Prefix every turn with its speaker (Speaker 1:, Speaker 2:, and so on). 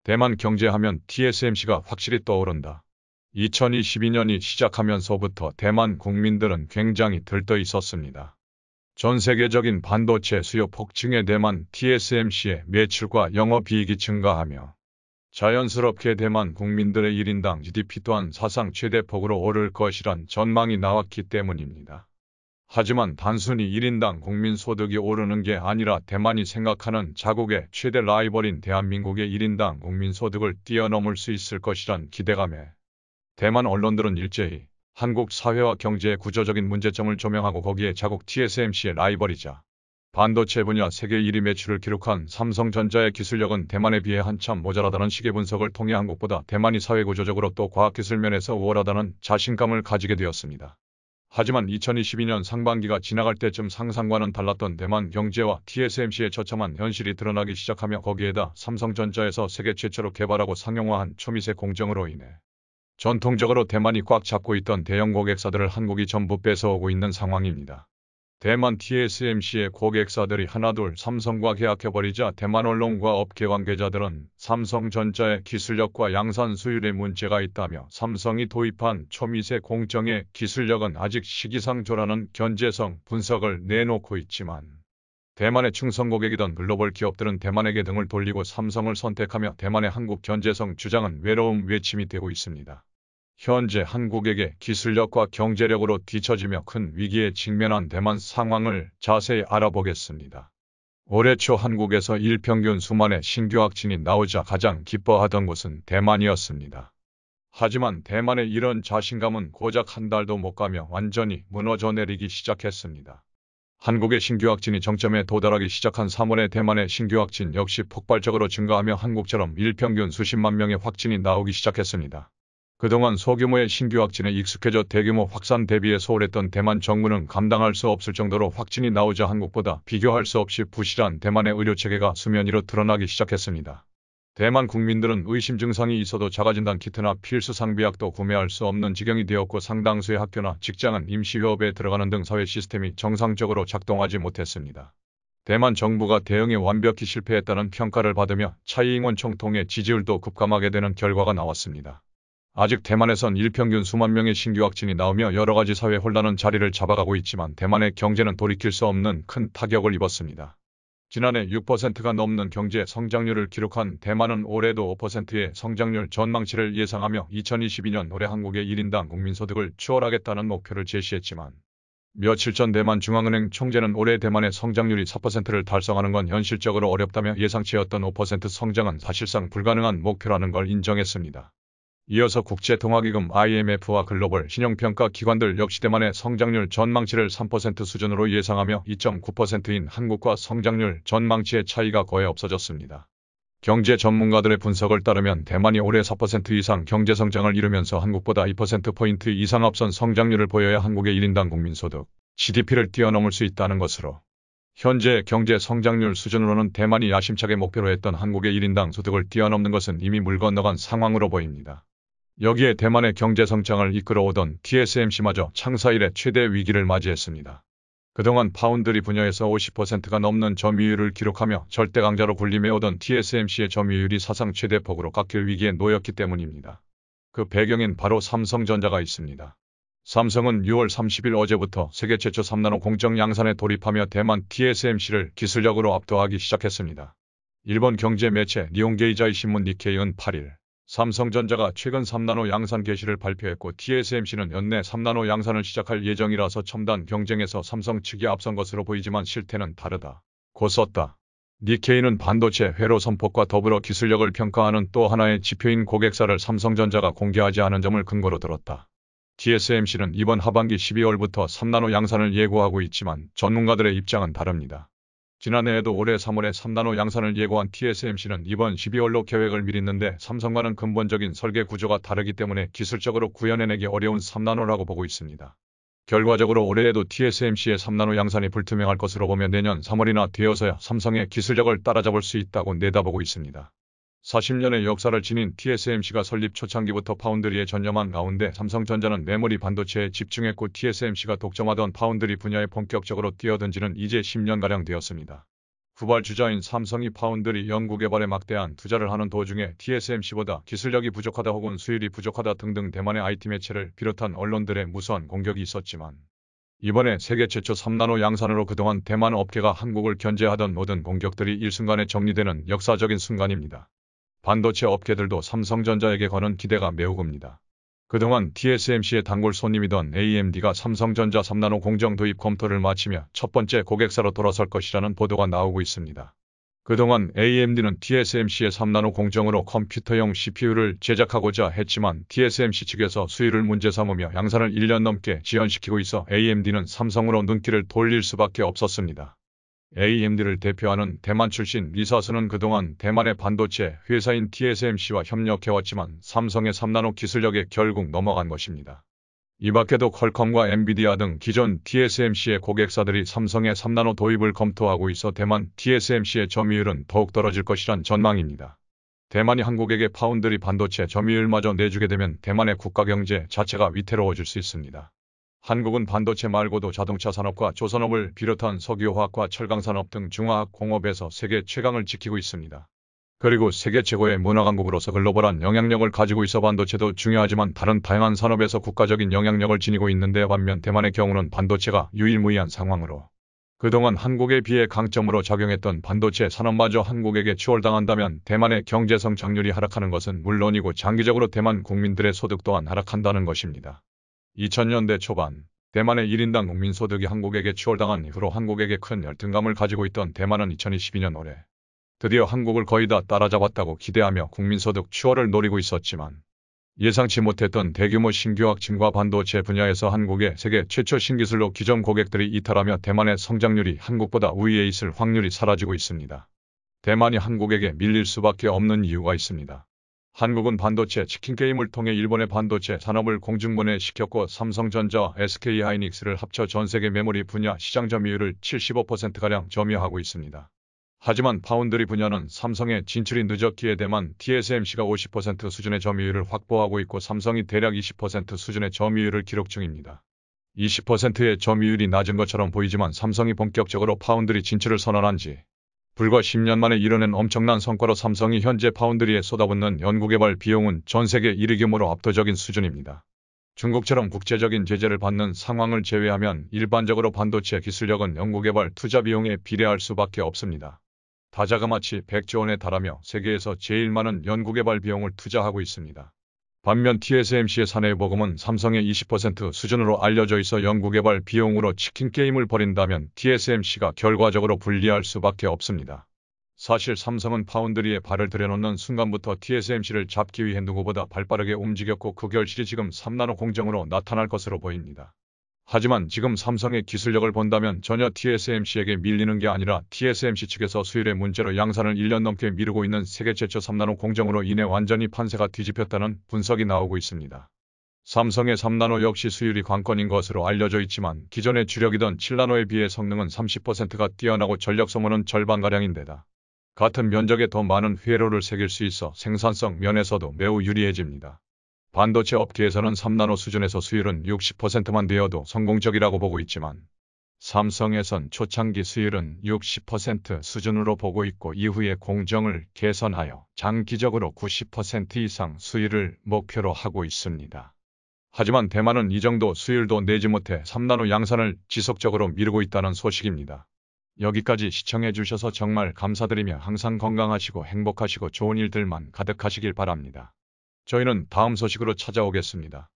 Speaker 1: 대만 경제하면 TSMC가 확실히 떠오른다. 2022년이 시작하면서부터 대만 국민들은 굉장히 들떠 있었습니다. 전 세계적인 반도체 수요 폭증에 대만 TSMC의 매출과 영업이익이 증가하며 자연스럽게 대만 국민들의 1인당 GDP 또한 사상 최대폭으로 오를 것이란 전망이 나왔기 때문입니다. 하지만 단순히 1인당 국민소득이 오르는 게 아니라 대만이 생각하는 자국의 최대 라이벌인 대한민국의 1인당 국민소득을 뛰어넘을 수 있을 것이란 기대감에 대만 언론들은 일제히 한국 사회와 경제의 구조적인 문제점을 조명하고 거기에 자국 TSMC의 라이벌이자 반도체 분야 세계 1위 매출을 기록한 삼성전자의 기술력은 대만에 비해 한참 모자라다는 식의 분석을 통해 한국보다 대만이 사회구조적으로 또 과학기술 면에서 우월하다는 자신감을 가지게 되었습니다. 하지만 2022년 상반기가 지나갈 때쯤 상상과는 달랐던 대만 경제와 TSMC의 처참한 현실이 드러나기 시작하며 거기에다 삼성전자에서 세계 최초로 개발하고 상용화한 초미세 공정으로 인해 전통적으로 대만이 꽉 잡고 있던 대형 고객사들을 한국이 전부 뺏어오고 있는 상황입니다. 대만 TSMC의 고객사들이 하나둘 삼성과 계약해버리자 대만 언론과 업계 관계자들은 삼성전자의 기술력과 양산 수율에 문제가 있다며 삼성이 도입한 초미세 공정의 기술력은 아직 시기상조라는 견제성 분석을 내놓고 있지만 대만의 충성 고객이던 글로벌 기업들은 대만에게 등을 돌리고 삼성을 선택하며 대만의 한국 견제성 주장은 외로움 외침이 되고 있습니다. 현재 한국에게 기술력과 경제력으로 뒤처지며 큰 위기에 직면한 대만 상황을 자세히 알아보겠습니다. 올해 초 한국에서 일평균 수만의 신규 확진이 나오자 가장 기뻐하던 곳은 대만이었습니다. 하지만 대만의 이런 자신감은 고작 한 달도 못 가며 완전히 무너져 내리기 시작했습니다. 한국의 신규 확진이 정점에 도달하기 시작한 3월에 대만의 신규 확진 역시 폭발적으로 증가하며 한국처럼 일평균 수십만 명의 확진이 나오기 시작했습니다. 그동안 소규모의 신규 확진에 익숙해져 대규모 확산 대비에 소홀했던 대만 정부는 감당할 수 없을 정도로 확진이 나오자 한국보다 비교할 수 없이 부실한 대만의 의료체계가 수면 위로 드러나기 시작했습니다. 대만 국민들은 의심 증상이 있어도 자가진단 키트나 필수 상비약도 구매할 수 없는 지경이 되었고 상당수의 학교나 직장은 임시휴업에 들어가는 등 사회 시스템이 정상적으로 작동하지 못했습니다. 대만 정부가 대응에 완벽히 실패했다는 평가를 받으며 차이잉원 총통의 지지율도 급감하게 되는 결과가 나왔습니다. 아직 대만에선 일평균 수만 명의 신규 확진이 나오며 여러가지 사회 혼란은 자리를 잡아가고 있지만 대만의 경제는 돌이킬 수 없는 큰 타격을 입었습니다. 지난해 6%가 넘는 경제 성장률을 기록한 대만은 올해도 5%의 성장률 전망치를 예상하며 2022년 올해 한국의 1인당 국민소득을 추월하겠다는 목표를 제시했지만 며칠 전 대만 중앙은행 총재는 올해 대만의 성장률이 4%를 달성하는 건 현실적으로 어렵다며 예상치였던 5% 성장은 사실상 불가능한 목표라는 걸 인정했습니다. 이어서 국제통화기금 IMF와 글로벌 신용평가 기관들 역시 대만의 성장률 전망치를 3% 수준으로 예상하며 2.9%인 한국과 성장률 전망치의 차이가 거의 없어졌습니다. 경제 전문가들의 분석을 따르면 대만이 올해 4% 이상 경제성장을 이루면서 한국보다 2%포인트 이상 앞선 성장률을 보여야 한국의 1인당 국민소득, GDP를 뛰어넘을 수 있다는 것으로 현재 경제 성장률 수준으로는 대만이 야심차게 목표로 했던 한국의 1인당 소득을 뛰어넘는 것은 이미 물 건너간 상황으로 보입니다. 여기에 대만의 경제 성장을 이끌어오던 TSMC마저 창사 이래 최대 위기를 맞이했습니다. 그동안 파운드리 분야에서 50%가 넘는 점유율을 기록하며 절대 강자로 군림해오던 TSMC의 점유율이 사상 최대폭으로 깎일 위기에 놓였기 때문입니다. 그 배경엔 바로 삼성전자가 있습니다. 삼성은 6월 30일 어제부터 세계 최초 3나노 공정 양산에 돌입하며 대만 TSMC를 기술력으로 압도하기 시작했습니다. 일본 경제 매체 니혼게이자이 신문 니케이은 8일 삼성전자가 최근 3나노 양산 개시를 발표했고 TSMC는 연내 3나노 양산을 시작할 예정이라서 첨단 경쟁에서 삼성 측이 앞선 것으로 보이지만 실태는 다르다 고 썼다. 니케이는 반도체 회로 선폭과 더불어 기술력을 평가하는 또 하나의 지표인 고객사를 삼성전자가 공개하지 않은 점을 근거로 들었다. TSMC는 이번 하반기 12월부터 3나노 양산을 예고하고 있지만 전문가들의 입장은 다릅니다. 지난해에도 올해 3월에 3나노 양산을 예고한 TSMC는 이번 12월로 계획을 미뤘는데 삼성과는 근본적인 설계 구조가 다르기 때문에 기술적으로 구현해내기 어려운 3나노라고 보고 있습니다. 결과적으로 올해에도 TSMC의 3나노 양산이 불투명할 것으로 보며 내년 3월이나 되어서야 삼성의 기술력을 따라잡을 수 있다고 내다보고 있습니다. 40년의 역사를 지닌 TSMC가 설립 초창기부터 파운드리에 전념한 가운데 삼성전자는 메모리 반도체에 집중했고 TSMC가 독점하던 파운드리 분야에 본격적으로 뛰어든 지는 이제 10년가량 되었습니다. 후발주자인 삼성이 파운드리 연구개발에 막대한 투자를 하는 도중에 TSMC보다 기술력이 부족하다 혹은 수율이 부족하다 등등 대만의 IT 매체를 비롯한 언론들의 무수한 공격이 있었지만 이번에 세계 최초 3나노 양산으로 그동안 대만 업계가 한국을 견제하던 모든 공격들이 일순간에 정리되는 역사적인 순간입니다. 반도체 업계들도 삼성전자에게 거는 기대가 매우 큽니다. 그동안 TSMC의 단골 손님이던 AMD가 삼성전자 3나노 공정 도입 검토를 마치며 첫 번째 고객사로 돌아설 것이라는 보도가 나오고 있습니다. 그동안 AMD는 TSMC의 3나노 공정으로 컴퓨터용 CPU를 제작하고자 했지만 TSMC 측에서 수율을 문제 삼으며 양산을 1년 넘게 지연시키고 있어 AMD는 삼성으로 눈길을 돌릴 수밖에 없었습니다. AMD를 대표하는 대만 출신 리사스는 그동안 대만의 반도체 회사인 TSMC와 협력해왔지만 삼성의 3나노 기술력에 결국 넘어간 것입니다. 이 밖에도 퀄컴과 엔비디아 등 기존 TSMC의 고객사들이 삼성의 3나노 도입을 검토하고 있어 대만 TSMC의 점유율은 더욱 떨어질 것이란 전망입니다. 대만이 한국에게 파운드리 반도체 점유율마저 내주게 되면 대만의 국가경제 자체가 위태로워질 수 있습니다. 한국은 반도체 말고도 자동차 산업과 조선업을 비롯한 석유화학과 철강산업 등 중화학 공업에서 세계 최강을 지키고 있습니다. 그리고 세계 최고의 문화강국으로서 글로벌한 영향력을 가지고 있어 반도체도 중요하지만 다른 다양한 산업에서 국가적인 영향력을 지니고 있는데 반면 대만의 경우는 반도체가 유일무이한 상황으로 그동안 한국에 비해 강점으로 작용했던 반도체 산업마저 한국에게 추월당한다면 대만의 경제 성장률이 하락하는 것은 물론이고 장기적으로 대만 국민들의 소득 또한 하락한다는 것입니다. 2000년대 초반 대만의 1인당 국민소득이 한국에게 추월당한 이후로 한국에게 큰 열등감을 가지고 있던 대만은 2022년 올해 드디어 한국을 거의 다 따라잡았다고 기대하며 국민소득 추월을 노리고 있었지만 예상치 못했던 대규모 신규 확충과 반도체 분야에서 한국의 세계 최초 신기술로 기존 고객들이 이탈하며 대만의 성장률이 한국보다 우위에 있을 확률이 사라지고 있습니다. 대만이 한국에게 밀릴 수밖에 없는 이유가 있습니다. 한국은 반도체 치킨게임을 통해 일본의 반도체 산업을 공중분해시켰고 삼성전자와 SK하이닉스를 합쳐 전세계 메모리 분야 시장 점유율을 75%가량 점유하고 있습니다. 하지만 파운드리 분야는 삼성의 진출이 늦었기에 대만 TSMC가 50% 수준의 점유율을 확보하고 있고 삼성이 대략 20% 수준의 점유율을 기록 중입니다. 20%의 점유율이 낮은 것처럼 보이지만 삼성이 본격적으로 파운드리 진출을 선언한 지 불과 10년 만에 이뤄낸 엄청난 성과로 삼성이 현재 파운드리에 쏟아붓는 연구개발 비용은 전 세계 1위 규모로 압도적인 수준입니다. 중국처럼 국제적인 제재를 받는 상황을 제외하면 일반적으로 반도체 기술력은 연구개발 투자 비용에 비례할 수밖에 없습니다. 다자그마치 100조 원에 달하며 세계에서 제일 많은 연구개발 비용을 투자하고 있습니다. 반면 TSMC의 사내 보금은 삼성의 20% 수준으로 알려져 있어 연구개발 비용으로 치킨게임을 벌인다면 TSMC가 결과적으로 불리할 수밖에 없습니다. 사실 삼성은 파운드리에 발을 들여놓는 순간부터 TSMC를 잡기 위해 누구보다 발빠르게 움직였고 그 결실이 지금 3나노 공정으로 나타날 것으로 보입니다. 하지만 지금 삼성의 기술력을 본다면 전혀 TSMC에게 밀리는 게 아니라 TSMC 측에서 수율의 문제로 양산을 1년 넘게 미루고 있는 세계 최초 3나노 공정으로 인해 완전히 판세가 뒤집혔다는 분석이 나오고 있습니다. 삼성의 3나노 역시 수율이 관건인 것으로 알려져 있지만 기존의 주력이던 7나노에 비해 성능은 30%가 뛰어나고 전력 소모는 절반가량인데다 같은 면적에 더 많은 회로를 새길 수 있어 생산성 면에서도 매우 유리해집니다. 반도체 업계에서는 3나노 수준에서 수율은 60%만 되어도 성공적이라고 보고 있지만 삼성에선 초창기 수율은 60% 수준으로 보고 있고 이후에 공정을 개선하여 장기적으로 90% 이상 수율을 목표로 하고 있습니다. 하지만 대만은 이 정도 수율도 내지 못해 3나노 양산을 지속적으로 미루고 있다는 소식입니다. 여기까지 시청해주셔서 정말 감사드리며 항상 건강하시고 행복하시고 좋은 일들만 가득하시길 바랍니다. 저희는 다음 소식으로 찾아오겠습니다.